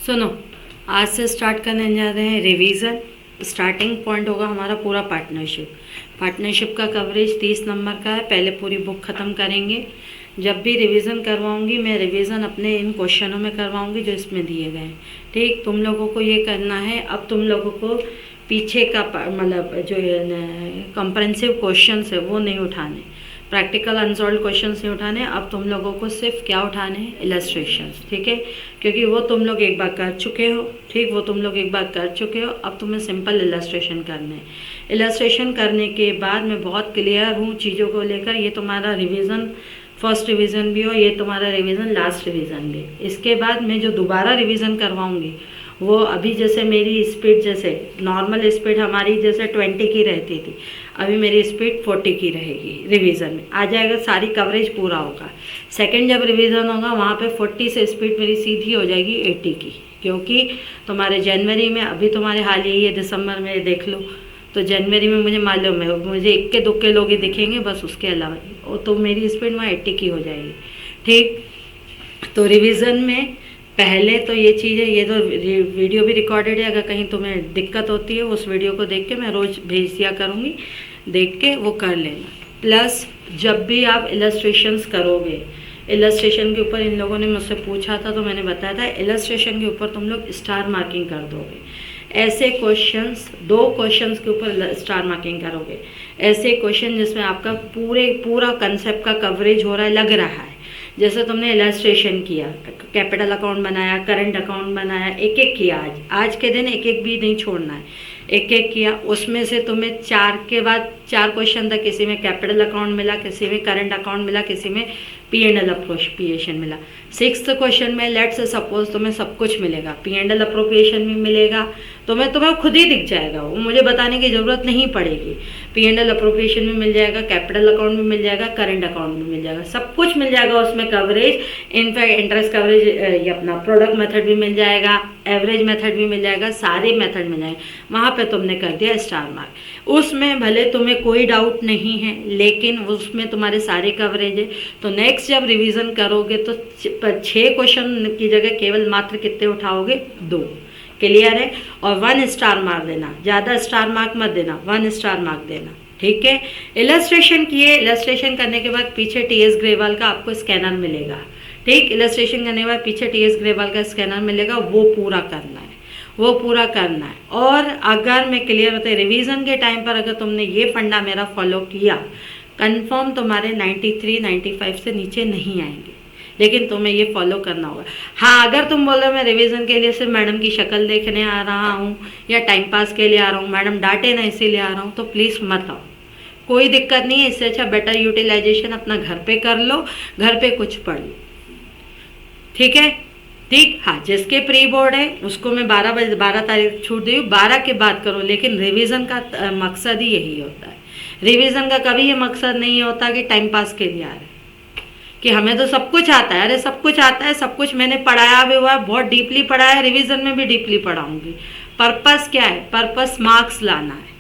सुनो, आज से स्टार्ट करने जा रहे हैं रिवीजन। स्टार्टिंग पॉइंट होगा हमारा पूरा पार्टनरशिप का कवरेज 30 नंबर का है। पहले पूरी बुक ख़त्म करेंगे। जब भी रिवीजन करवाऊंगी मैं रिवीजन अपने इन क्वेश्चनों में करवाऊंगी जो इसमें दिए गए हैं। ठीक, तुम लोगों को ये करना है। अब तुम लोगों को पीछे का मतलब जो कंप्रेहेंसिव क्वेश्चंस है वो नहीं उठाने, प्रैक्टिकल अनसॉल्व क्वेश्चंस नहीं उठाने। अब तुम लोगों को सिर्फ क्या उठाने हैं, इलस्ट्रेशंस। ठीक है, क्योंकि वो तुम लोग एक बार कर चुके हो। ठीक, वो तुम लोग एक बार कर चुके हो। अब तुम्हें सिंपल इलस्ट्रेशन करने हैं। इलस्ट्रेशन करने के बाद मैं बहुत क्लियर हूँ चीज़ों को लेकर। ये तुम्हारा रिवीजन फर्स्ट रिवीजन भी हो, ये तुम्हारा रिवीजन लास्ट रिवीजन भी। इसके बाद मैं जो दोबारा रिवीजन करवाऊँगी वो अभी जैसे मेरी स्पीड, जैसे नॉर्मल स्पीड हमारी जैसे 20 की रहती थी, अभी मेरी स्पीड 40 की रहेगी। रिवीजन में आ जाएगा, सारी कवरेज पूरा होगा। सेकंड जब रिवीजन होगा वहाँ पे 40 से स्पीड मेरी सीधी हो जाएगी 80 की, क्योंकि तुम्हारे जनवरी में, अभी तुम्हारे हाल यही है दिसंबर में देख लो, तो जनवरी में मुझे मालूम है मुझे इक्के दुक्के लोग ही दिखेंगे बस, उसके अलावा तो मेरी स्पीड वहाँ 80 की हो जाएगी। ठीक, तो रिवीजन में पहले तो ये चीज़ें, ये तो वीडियो भी रिकॉर्डेड है, अगर कहीं तुम्हें दिक्कत होती है उस वीडियो को देख के मैं रोज़ भेज दिया करूँगी, देख के वो कर लेना। प्लस जब भी आप इलस्ट्रेशंस करोगे, इलस्ट्रेशन के ऊपर इन लोगों ने मुझसे पूछा था तो मैंने बताया था, इलस्ट्रेशन के ऊपर तुम लोग स्टार मार्किंग कर दोगे। ऐसे क्वेश्चंस, 2 क्वेश्चंस के ऊपर स्टार मार्किंग करोगे। ऐसे क्वेश्चन जिसमें आपका पूरा कंसेप्ट का कवरेज हो रहा है, लग रहा है। जैसे तुमने इलस्ट्रेशन किया, कैपिटल अकाउंट बनाया, करंट अकाउंट बनाया, एक एक किया। आज के दिन एक एक भी नहीं छोड़ना है, एक एक किया। उसमें से तुम्हें 4 के बाद 4 क्वेश्चन था, किसी में कैपिटल अकाउंट मिला, किसी में करंट अकाउंट मिला, किसी में P&L अप्रोप्रिएशन मिला। 6th क्वेश्चन में लेट्स से सपोज तुम्हें सब कुछ मिलेगा, P&L अप्रोप्रिएशन भी मिलेगा, तुम्हें खुद ही दिख जाएगा, वो मुझे बताने की ज़रूरत नहीं पड़ेगी। P&L अप्रोप्रिएशन भी मिल जाएगा, कैपिटल अकाउंट भी मिल जाएगा, करंट अकाउंट भी मिल जाएगा, सब कुछ मिल जाएगा उसमें कवरेज। इनफैक्ट इंटरेस्ट कवरेज, ये अपना प्रोडक्ट मेथड भी मिल जाएगा, एवरेज मेथड भी मिल जाएगा, सारे मेथड मिल जाएंगे। वहाँ पे तुमने कर दिया स्टार मार्क। उसमें भले तुम्हें कोई डाउट नहीं है, लेकिन उसमें तुम्हारे सारे कवरेज है। तो नेक्स्ट जब रिवीजन करोगे तो 6 क्वेश्चन की जगह केवल मात्र कितने उठाओगे, 2। क्लियर है? और 1 स्टार मार्क देना, ज़्यादा स्टार मार्क मत देना, 1 स्टार मार्क देना। ठीक है, इलस्ट्रेशन किए। इलस्ट्रेशन करने के बाद पीछे TS ग्रेवाल का आपको स्कैनर मिलेगा। ठीक, इलस्ट्रेशन करने के बाद पीछे TS ग्रेवाल का स्कैनर मिलेगा, वो पूरा करना है, वो पूरा करना है। और अगर मैं क्लियर होता है, रिवीजन के टाइम पर अगर तुमने ये फंडा मेरा फॉलो किया, कंफर्म तुम्हारे 93, 95 से नीचे नहीं आएंगे, लेकिन तुम्हें ये फॉलो करना होगा। हाँ, अगर तुम बोलो मैं रिवीजन के लिए सिर्फ मैडम की शक्ल देखने आ रहा हूँ या टाइम पास के लिए आ रहा हूँ, मैडम डांटे ना इसीलिए आ रहा हूँ, तो प्लीज़ मत आओ, कोई दिक्कत नहीं है। इससे अच्छा बेटर यूटिलाइजेशन अपना घर पे कर लो, घर पे कुछ पढ़ लो। ठीक है? ठीक, हाँ, जिसके प्री बोर्ड है उसको मैं 12 तारीख छूट दी हूँ, 12 के बाद करो। लेकिन रिवीजन का मकसद ही यही होता है। रिवीजन का कभी ये मकसद नहीं होता कि टाइम पास के लिए आ रहे, कि हमें तो सब कुछ आता है। अरे सब कुछ आता है, सब कुछ मैंने पढ़ाया भी हुआ है, बहुत डीपली पढ़ाया है, रिवीजन में भी डीपली पढ़ाऊंगी। पर्पस क्या है? पर्पस मार्क्स लाना है।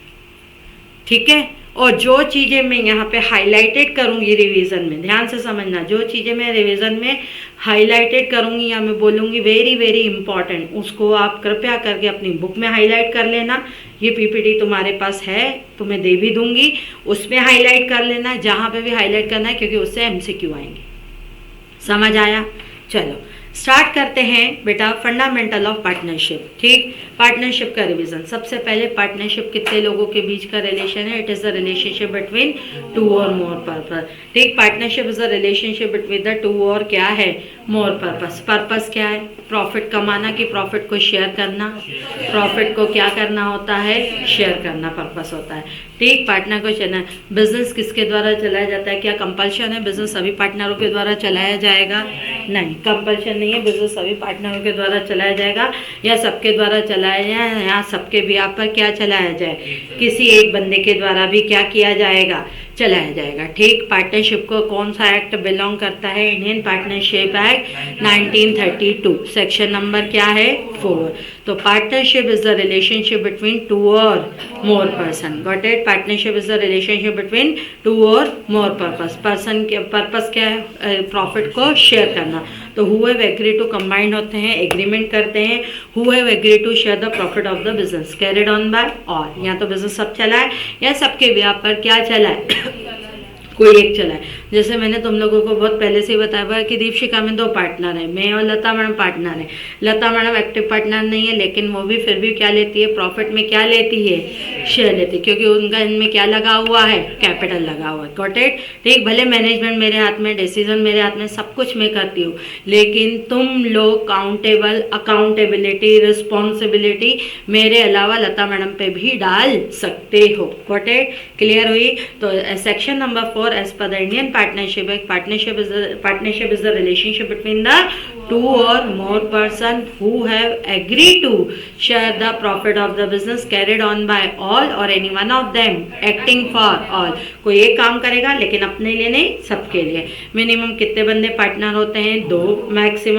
ठीक है, और जो चीज़ें मैं यहाँ पे हाईलाइटेड करूँगी रिवीजन में, ध्यान से समझना, जो चीज़ें मैं रिवीजन में हाईलाइटेड करूँगी या मैं बोलूँगी वेरी वेरी इंपॉर्टेंट, उसको आप कृपया करके अपनी बुक में हाईलाइट कर लेना। ये PPT तुम्हारे पास है, तुम्हें दे भी दूँगी, उसमें हाईलाइट कर लेना, जहाँ पे भी हाईलाइट करना है, क्योंकि उससे MCQ आएंगे। समझ आया? चलो स्टार्ट करते हैं बेटा, फंडामेंटल ऑफ पार्टनरशिप। ठीक, पार्टनरशिप का रिवीजन। सबसे पहले पार्टनरशिप कितने लोगों के बीच का रिलेशन है? It is the relationship between 2 और मोर पर्पस। ठीक, partnership is the relationship between the 2 और क्या है, मोर पर्पस। पर्पस क्या है? प्रॉफिट कमाना, कि प्रॉफिट को शेयर करना। प्रॉफिट को क्या करना होता है? शेयर करना पर्पस होता है। ठीक, पार्टनर को चलना। बिजनेस किसके द्वारा चलाया जाता है? क्या कंपल्शन है बिजनेस सभी पार्टनरों के द्वारा चलाया जाएगा? नहीं, कंपल्शन नहीं है, बिजनेस सभी पार्टनरों के द्वारा चलाया जाएगा या सबके द्वारा चलाया जाए, या सबके बिहाफ पर क्या चलाया जाए, किसी एक बंदे के द्वारा भी क्या किया जाएगा, चलाया जाएगा। ठीक, पार्टनरशिप को कौन सा एक्ट बिलोंग करता है? Indian partnership act 1932, section number क्या है? 4। तो partnership is the relationship between 2 और more person. Got it? Partnership is the relationship between 2 और मोर पर्पस। पर्सन के पर्पस क्या है? प्रॉफिट को शेयर करना। तो who have agree to combined होते हैं, एग्रीमेंट करते हैं, who have agree to share the profit of the business carried on by all. या तो बिजनेस सब चला है या सबके व्याप पर क्या चला है कोई एक चला है। जैसे मैंने तुम लोगों को बहुत पहले से ही बताया हुआ है कि दीपशिखा में 2 पार्टनर है, मैं और लता मैडम पार्टनर है। लता मैडम एक्टिव पार्टनर नहीं है, लेकिन वो भी फिर भी क्या लेती है, प्रॉफिट में क्या लेती है, शेयर लेती है, क्योंकि उनका इनमें क्या लगा हुआ है, कैपिटल लगा हुआ है। Got it? ठीक, भले मैनेजमेंट मेरे हाथ में, डिसीजन मेरे हाथ में, सब कुछ मैं करती हूँ, लेकिन तुम लोग काउंटेबल, अकाउंटेबिलिटी, रिस्पॉन्सिबिलिटी मेरे अलावा लता मैडम पे भी डाल सकते हो। Got it? क्लियर हुई? तो section number 4 as per the Indian Partnership Act, partnership is the relationship between the 2 or more person who have agreed to share the profit of the business carried on by all or any one of them acting for all। कोई एक काम करेगा लेकिन अपने लिए नहीं, सबके लिए। मिनिमम कितने बंदे पार्टनर होते हैं? 2, मैक्सिमम